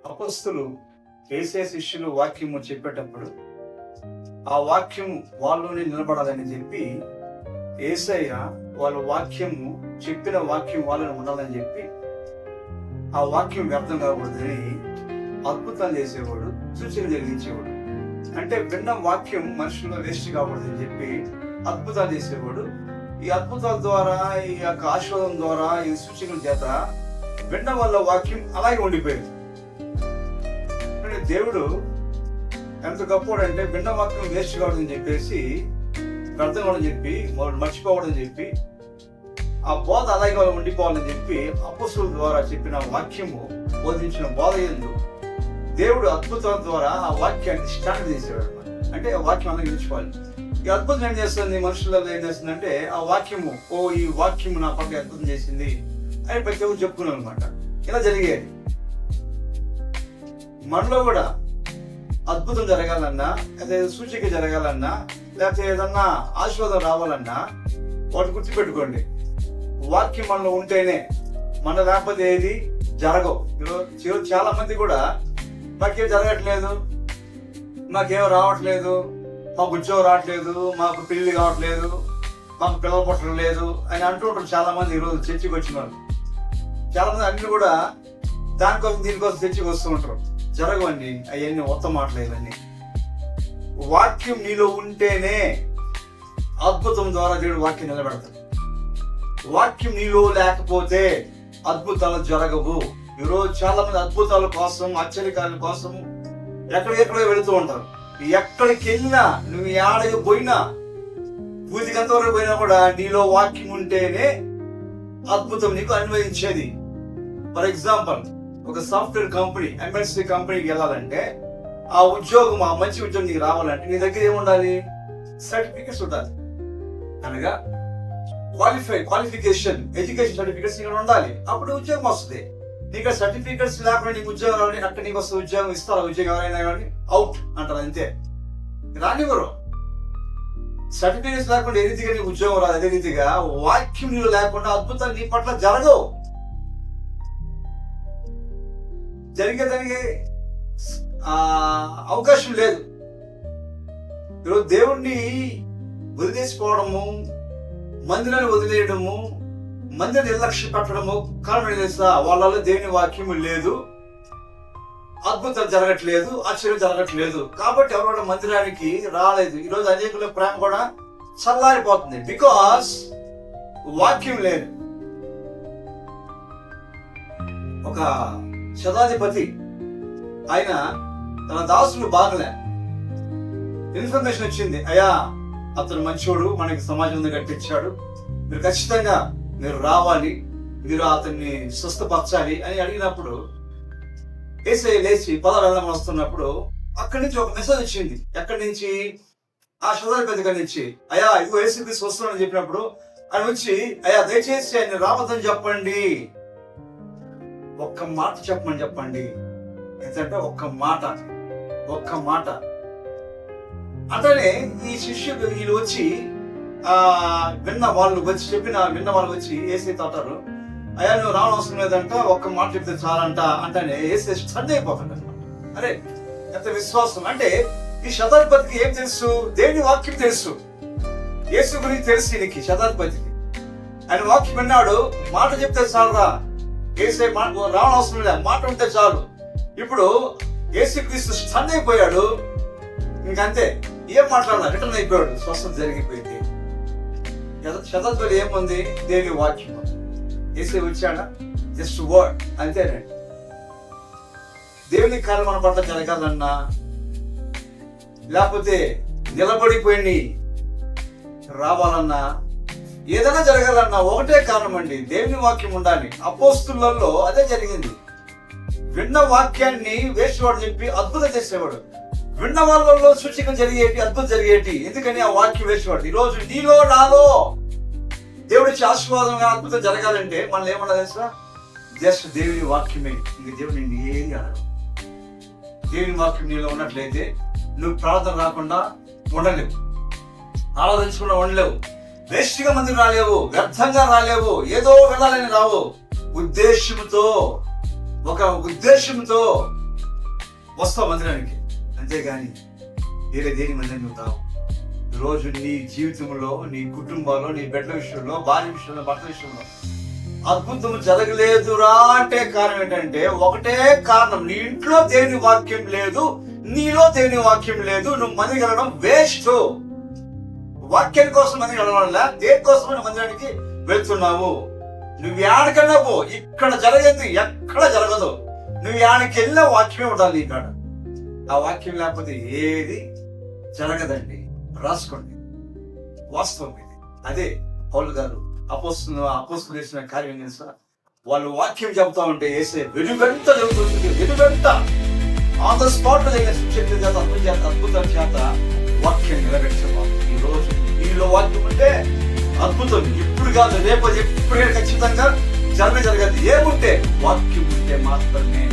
అపొస్తలులు యేసయ్య శిష్యులు వాక్యము చెప్పేటప్పుడు ఆ వాక్యం వాళ్ళలోనే నిలబడాలని చెప్పి యేసయ్య వాళ్ళ వాక్యము చెప్పిన వాక్యం వాళ్ళని ఉండాలని చెప్పి ఆ వాక్యం వ్యర్థం కాకూడదని అద్భుతాలు చేసేవాడు, సూచనలు జరిగించేవాడు. అంటే విన్న వాక్యం మనుషుల్లో వేస్ట్ కాకూడదని చెప్పి అద్భుతాలు చేసేవాడు. ఈ అద్భుతాల ద్వారా, ఈ యొక్క ఆశీర్వాదం ద్వారా, ఈ సూచనల చేత విన్న వాళ్ళ వాక్యం అలాగే ఉండిపోయింది. దేవుడు ఎంత గొప్పవాడంటే విన్న వాక్యం వేస్ట్ కావడని చెప్పేసి, వ్యర్థం కావడం చెప్పి, వాళ్ళు మర్చిపోవడం చెప్పి, ఆ బోధ అలాగే వాళ్ళు ఉండిపోవాలని చెప్పి అపొస్తలుల ద్వారా చెప్పిన వాక్యము, బోధించిన బోధ యందు దేవుడు అద్భుతాల ద్వారా ఆ వాక్యాన్ని స్టాండ్ చేసేవాడు. అంటే ఆ వాక్యం అలాగే నిలిచిపోవాలి. ఈ అద్భుతం ఏం చేస్తుంది, మనుషులలో ఏం చేస్తుందంటే ఆ వాక్యము, ఈ వాక్యము నా పట్ల అద్భుతం చేసింది అని ప్రతి ఒక్కరు చెప్పుకున్నాం అనమాట. ఇలా జరిగేది. మనలో కూడా అద్భుతం జరగాలన్నా, లేదా సూచిక జరగాలన్నా, లేకపోతే ఏదన్నా ఆశీర్వాదం రావాలన్నా వాటి గుర్తుపెట్టుకోండి, వాక్యం మనలో ఉంటేనే. మన లేకపోతే ఏది జరగవు. ఈరోజు చాలా మంది కూడా మాకేం జరగట్లేదు, మాకేం రావట్లేదు, మాకు ఉద్యోగం రావట్లేదు, మాకు పెళ్లి కావట్లేదు, మాకు పిల్లలు పుట్టడం లేదు అని అంటుంటారు చాలా మంది. ఈరోజు చర్చికి వచ్చిన వాళ్ళు చాలా మంది అన్ని కూడా దానికోసం దీనికోసం చర్చికి వస్తూ ఉంటారు. జరగవండి అవన్నీ, మొత్తం మాటలేవన్నీ. వాక్యం నీలో ఉంటేనే అద్భుతం ద్వారా దేవుడు వాక్యం నిలబెడతాడు. వాక్యం నీలో లేకపోతే అద్భుతాలు జరగవు. ఈరోజు చాలా మంది అద్భుతాల కోసం, ఆశ్చర్యకార్యాల కోసం ఎక్కడెక్కడో వెళుతూ ఉంటారు. ఎక్కడికి వెళ్ళినా, నువ్వు ఏడకి పోయినా, పూతికంతవరకు పోయినా కూడా నీలో వాక్యం ఉంటేనే అద్భుతం నీకు అన్వయించేది. ఫర్ ఎగ్జాంపుల్, ఒక సాఫ్ట్వేర్ కంపెనీ, ఎంఎన్సీ కంపెనీకి వెళ్ళాలంటే, ఆ ఉద్యోగం, ఆ మంచి ఉద్యోగం నీకు రావాలంటే నీ దగ్గర ఏముండాలి? సర్టిఫికెట్స్ ఉండాలి. అనగా క్వాలిఫికేషన్, ఎడ్యుకేషన్ సర్టిఫికెట్స్ నీకు ఉండాలి. అప్పుడు ఉద్యోగం వస్తుంది. నీకు సర్టిఫికెట్స్ లేకుండా నీకు ఉద్యోగం రావాలి. అక్కడ నీకు వస్తే ఉద్యోగం ఇస్తారు. ఉద్యోగం ఎవరైనా కానీ అవుట్ అంటారు, అంతే. రానివ్వరు. సర్టిఫికెట్స్ లేకుండా ఏ రీతిగా నీకు ఉద్యోగం రాదు, అదే రీతిగా వాక్యం నీళ్ళు లేకుండా అద్భుతాలు నీ పట్ల జరగవు. జరిగేదానికి అవకాశం లేదు. ఈరోజు దేవుణ్ణి వదిలేసిపోవడము, మందిరాన్ని వదిలేయడము, మందిరాన్ని నిర్లక్ష్య పెట్టడము కారణం తెలుసా? వాళ్ళలో దేవుని వాక్యము లేదు, అద్భుతాలు జరగట్లేదు, ఆశ్చర్యం జరగట్లేదు. కాబట్టి ఎవరు మందిరానికి రాలేదు. ఈరోజు అనేకుల ప్రేమ కూడా చల్లారిపోతుంది, బికాస్ వాక్యం లేదు. ఒక శతాధిపతి, ఆయన తన దాసులు బాగలే, ఇన్ఫర్మేషన్ వచ్చింది, అయ్యా అతను మంచోడు, మనకి సమాజం కట్టించాడు, మీరు ఖచ్చితంగా మీరు రావాలి, మీరు అతన్ని స్వస్థపరచాలి అని అడిగినప్పుడు యేసయ్య లేచి వెళ్దామని వస్తున్నప్పుడు అక్కడి నుంచి ఒక మెసేజ్ వచ్చింది. ఎక్కడి నుంచి? ఆ శతాధిపతి గారి నుంచి. అయ్యా ఇగో యేసుక్రీస్తు వస్తున్నాడని చెప్పినప్పుడు ఆయన వచ్చి, అయ్యా దయచేసి ఆయన రావద్దని చెప్పండి, ఒక్క మాట చెప్పండి. ఎందుకంటే ఒక్క మాట అంటేనే ఈ శిష్యుడు వీళ్ళు వచ్చి విన్న వాళ్ళు వచ్చి యేసయ్యతో అంటారు, అయ్యా నువ్వు రావడం లేదంట, ఒక్క మాట చెప్తే చాలంట అంటేనే యేసయ్య స్టన్ అయిపోతాడు అనమాట. అరే ఎంత విశ్వాసం! అంటే ఈ శతాధిపతికి ఏం తెలుసు? దేవుని వాక్యం తెలుసు, యేసు గురించి తెలుసు ఈయనకి, శతాధిపతికి. ఆయన వాక్యం విన్నాడు, మాట చెప్తే చాలురా, యేసయ్య రావడం అవసరం లేదు, మాట ఉంటే చాలు. ఇప్పుడు యేసుక్రీస్తు స్టన్ అయిపోయాడు. ఇంకంతే, ఏం మాట్లాడాలి, రిటర్న్ అయిపోయాడు, స్వస్థత జరిగిపోయింది. శతాధిపతి ఏముంది? దేవుని వాక్యం. యేసయ్య వచ్చాడా? జస్ట్ వర్డ్, అంతేనండి. దేవుని కార్యం మన పట్ల జరగాలన్నా, లేకపోతే నిలబడిపోయి రావాలన్నా, ఏదైనా జరగాలన్నా ఒకటే కారణం అండి, దేవుని వాక్యం ఉండాలి. అపోస్తలులలో అదే జరిగింది. విన్న వాక్యాన్ని వేసేవాడు చెప్పి అద్భుతం చేసేవాడు. విన్న వాళ్ళలో సూచకం జరిగేటి, అద్భుతం జరిగేటి. ఎందుకని? ఆ వాక్యం వేసేవాడు. ఈరోజు నీలో నాలో దేవుడి ఆశీర్వాదంగా అద్భుతం జరగాలంటే మనం ఏమన్నా తెలుసా? జస్ట్ దేవుని వాక్యమే. ఇంక దేవుడు నిన్ను ఏది అడగదు. దేవుని వాక్యం నీలో ఉన్నట్లయితే నువ్వు ప్రార్థన రాకుండా ఉండలేవు, ఆలోచించకుండా ఉండలేవు, వేస్ట్గా మందికి రాలేవు, వ్యర్థంగా రాలేవు, ఏదో వెళ్ళాలని రావు. ఒక ఉద్దేశంతో వస్తావు మందిరానికి, అంతేగాని వేరే దేని మందిరం నువ్వు రావు. ఈరోజు నీ జీవితంలో, నీ కుటుంబంలో, నీ బిడ్డల విషయంలో, భార్య విషయంలో, భర్త విషయంలో అద్భుతం జరగలేదురా అంటే కారణం ఏంటంటే ఒకటే కారణం, నీ ఇంట్లో దేవుని వాక్యం లేదు, నీలో దేవుని వాక్యం లేదు. నువ్వు మందికి వెళ్ళడం వేస్ట్. వాక్యం కోసం మందికి వెళ్ళడం, దేనికోసం నువ్వు మందిరానికి వెళ్తున్నావు? నువ్వు ఏడకన్నా పో, ఇక్కడ జరగదు, ఎక్కడ జరగదు. నువ్వు ఏడకి వెళ్ళిన వాక్యమే ఉండాలి నీ కాడ. ఆ వాక్యం లేకపోతే ఏది జరగదండి. రాసుకోండి, వాస్తవం ఇది. అదే పౌలు గారు అపోస్తులు చేసిన కార్యం తెలుసా? వాళ్ళు వాక్యం చెబుతా ఉంటే వేసే వెనువెంట జరుగుతుంది, వెనువెంట ఆన్ ద స్పాట్ అద్భుతం చేత వాక్యం నిలబెట్టేవాళ్ళు. ఈ రోజు నీలో వాక్యం ఉంటే అద్భుతం ఇప్పుడు కాదు, రేపు ఎప్పుడైనా ఖచ్చితంగా జరగదు. ఏముంటే వాక్యం ఉంటే మాత్రమే